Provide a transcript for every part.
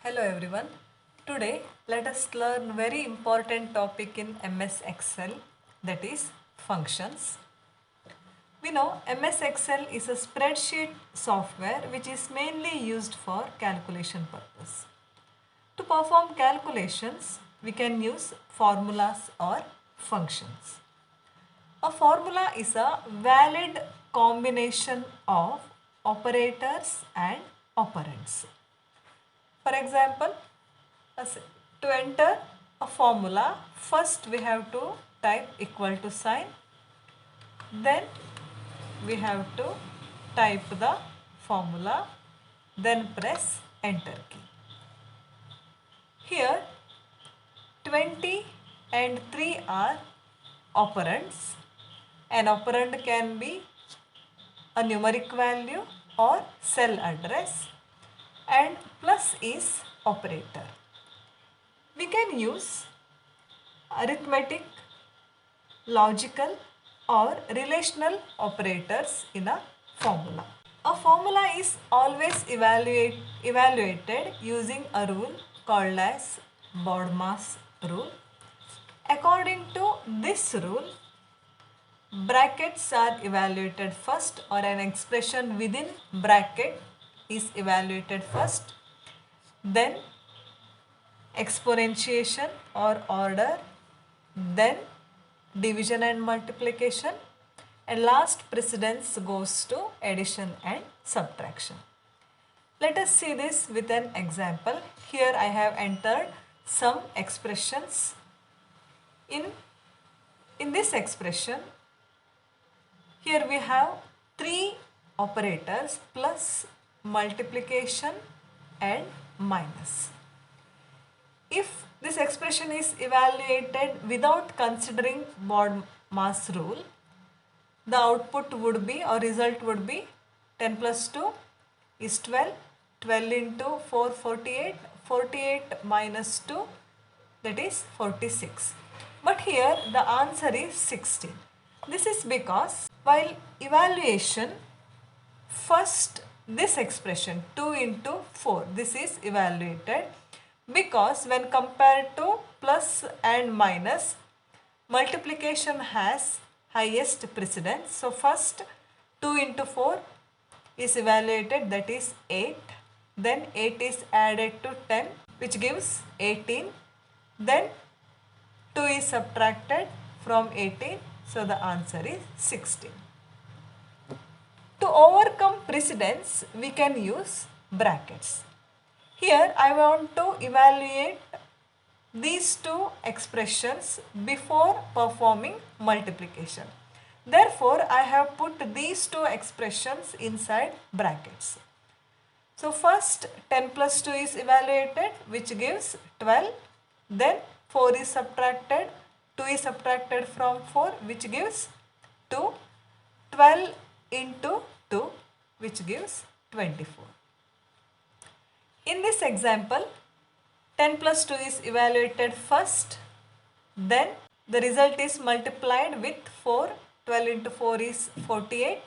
Hello everyone. Today let us learn very important topic in MS Excel, that is functions. We know MS Excel is a spreadsheet software which is mainly used for calculation purpose. To perform calculations, we can use formulas or functions. A formula is a valid combination of operators and operands. For example, to enter a formula, first we have to type equal to sign, then we have to type the formula, then press enter key. Here 20 and 3 are operands. An operand can be a numeric value or cell address, and plus is operator. We can use arithmetic, logical or relational operators in a formula. A formula is always evaluated using a rule called as BODMAS rule. According to this rule, brackets are evaluated first, or an expression within bracket is evaluated first, then exponentiation or order, then division and multiplication, and last precedence goes to addition and subtraction. Let us see this with an example. Here I have entered some expressions. In this expression, here we have three operators: plus, multiplication and minus. If this expression is evaluated without considering BODMAS rule, the output would be, or result would be, 10 plus 2 is 12, 12 into 4 48, 48 minus 2, that is 46. But here the answer is 16. This is because while evaluation, first this expression 2 into 4, this is evaluated, because when compared to plus and minus, multiplication has highest precedence. So first 2 into 4 is evaluated, that is 8. Then 8 is added to 10, which gives 18. Then 2 is subtracted from 18. So the answer is 16. To overcome precedence, we can use brackets. Here I want to evaluate these two expressions before performing multiplication. Therefore, I have put these two expressions inside brackets. So first 10 plus 2 is evaluated, which gives 12. Then 4 is subtracted, 2 is subtracted from 4, which gives 2. 12 into 2, which gives 24. In this example, 10 plus 2 is evaluated first, then the result is multiplied with 4, 12 into 4 is 48,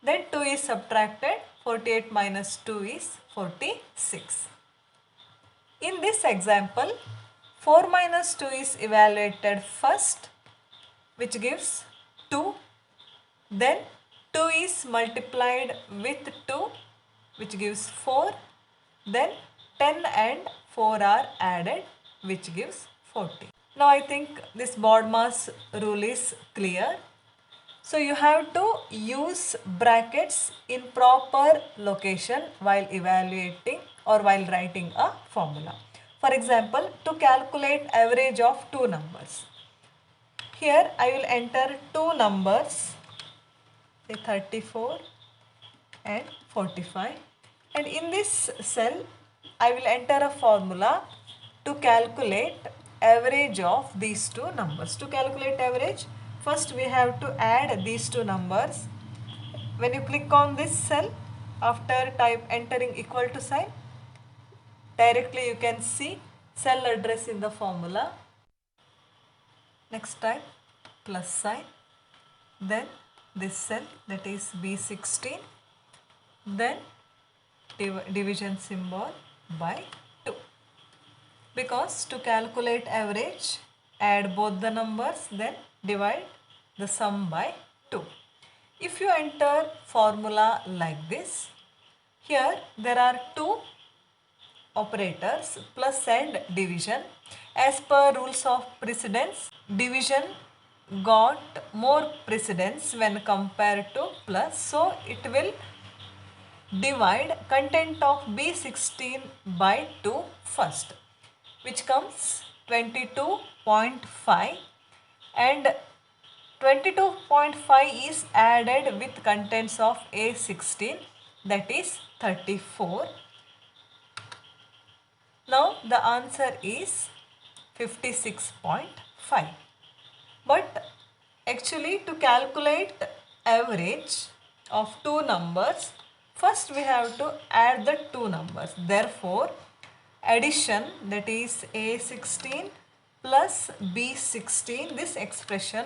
then 2 is subtracted, 48 minus 2 is 46. In this example, 4 minus 2 is evaluated first, which gives 2, then 2 is multiplied with 2, which gives 4, then 10 and 4 are added, which gives 40. Now I think this BODMAS rule is clear. So you have to use brackets in proper location while evaluating or while writing a formula. For example, to calculate average of two numbers. Here I will enter two numbers, say 34 and 45, and in this cell I will enter a formula to calculate average of these two numbers. To calculate average, first we have to add these two numbers. When you click on this cell, after entering equal to sign, directly you can see cell address in the formula. Next type plus sign, then this cell, that is B16, then division symbol by Because to calculate average, add both the numbers, then divide the sum by 2. If you enter formula like this, here there are two operators, plus and division. As per rules of precedence, division got more precedence when compared to plus, so it will divide content of B16 by 2 first, which comes 22.5, and 22.5 is added with contents of A16, that is 34. Now the answer is 56.5. But actually, to calculate average of two numbers, first we have to add the two numbers. Therefore, addition, that is A16 plus B16, this expression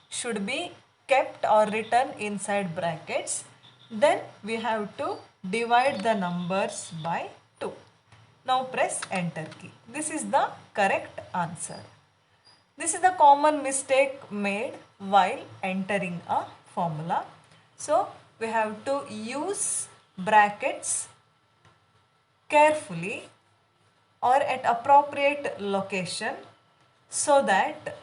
should be kept or written inside brackets. Then we have to divide the numbers by 2. Now press enter key. This is the correct answer. This is the common mistake made while entering a formula. So we have to use brackets carefully or at appropriate location so that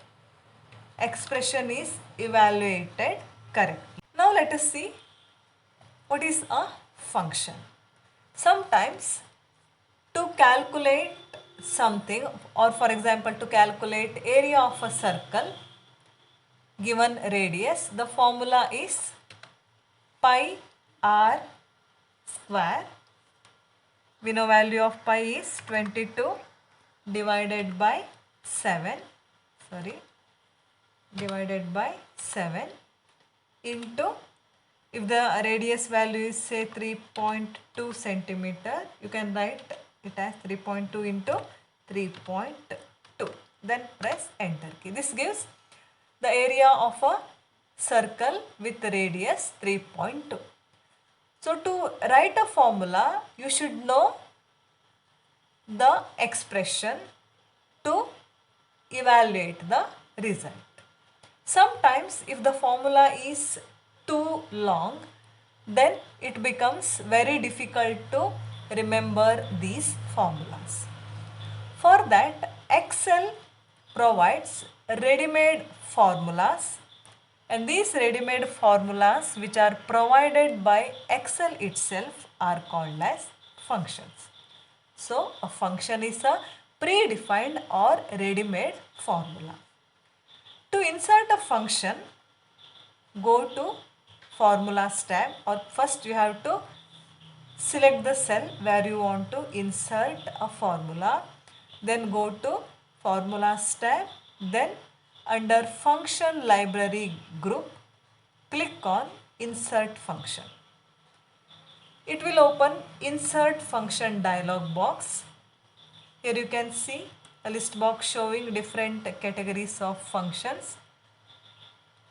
expression is evaluated correctly. Now let us see what is a function. Sometimes to calculate something, or for example to calculate area of a circle given radius, the formula is pi r square. We know value of pi is 22 divided by 7, divided by 7 into, if the radius value is say 3.2 centimeter, you can write it as 3.2 into 3.2. Then press enter key. This gives the area of a circle with radius 3.2. So to write a formula, you should know the expression to evaluate the result. Sometimes if the formula is too long, then it becomes very difficult to remember these formulas. For that, Excel provides ready-made formulas, and these ready-made formulas which are provided by Excel itself are called as functions. So a function is a predefined or ready-made formula. To insert a function, go to formulas tab, or first you have to select the cell where you want to insert a formula. Then go to formulas tab, then under function library group, click on insert function. It will open insert function dialog box. Here you can see a list box showing different categories of functions.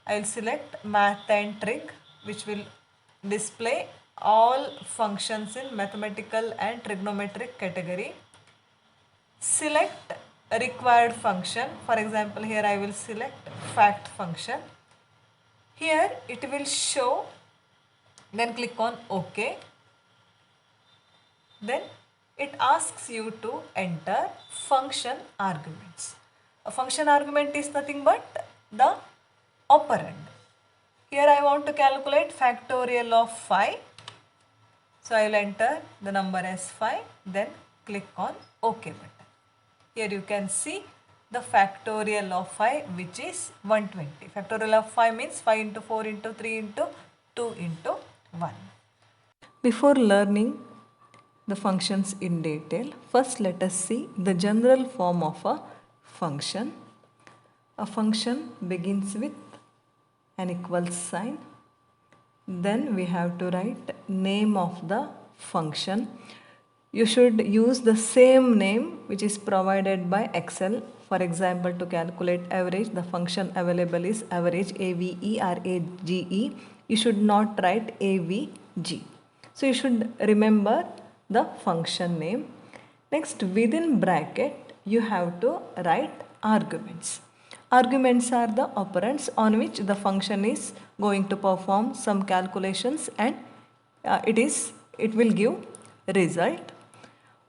I will select math and trig, which will display all functions in mathematical and trigonometric category. Select a required function. For example, here I will select fact function. Here it will show, then click on OK. Then it asks you to enter function arguments. A function argument is nothing but the operand. Here I want to calculate factorial of 5. So I will enter the number as 5, then click on OK button. Here you can see the factorial of 5, which is 120. Factorial of 5 means 5 into 4 into 3 into 2 into 1. Before learning the functions in detail, first let us see the general form of a function. A function begins with an equal sign. Then we have to write name of the function. You should use the same name which is provided by Excel. For example, to calculate average, the function available is average, AVERAGE. You should not write AVG. So you should remember the function name. Next, within bracket, you have to write arguments. Arguments are the operands on which the function is going to perform some calculations, and it will give result.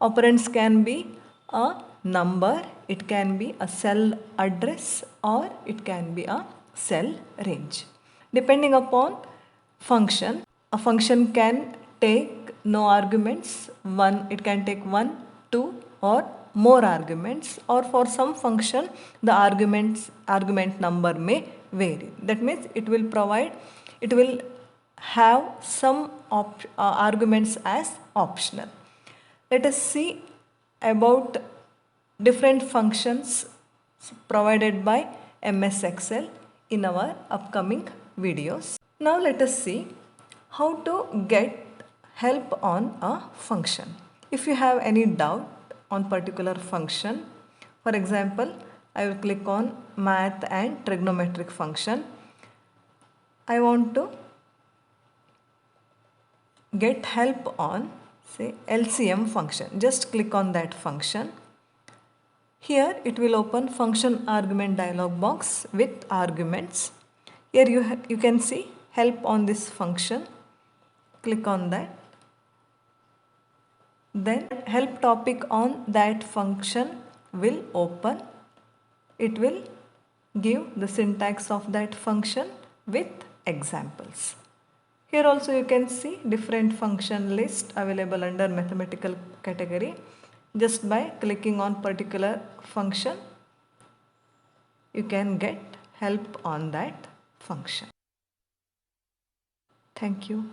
Operands can be a number, it can be a cell address, or it can be a cell range. Depending upon function, a function can take no arguments, it can take 1, 2 or more arguments, or for some function the argument number may vary. That means it will have some arguments as optional. Let us see about different functions provided by MS Excel in our upcoming videos. Now let us see how to get help on a function. If you have any doubt on particular function, for example, I will click on math and trigonometric function. I want to get help on, say, LCM function. Just click on that function. Here it will open function argument dialog box with arguments. Here you can see help on this function. Click on that. Then help topic on that function will open. It will give the syntax of that function with examples. Here also you can see different function list available under mathematical category. Just by clicking on particular function, you can get help on that function. Thank you.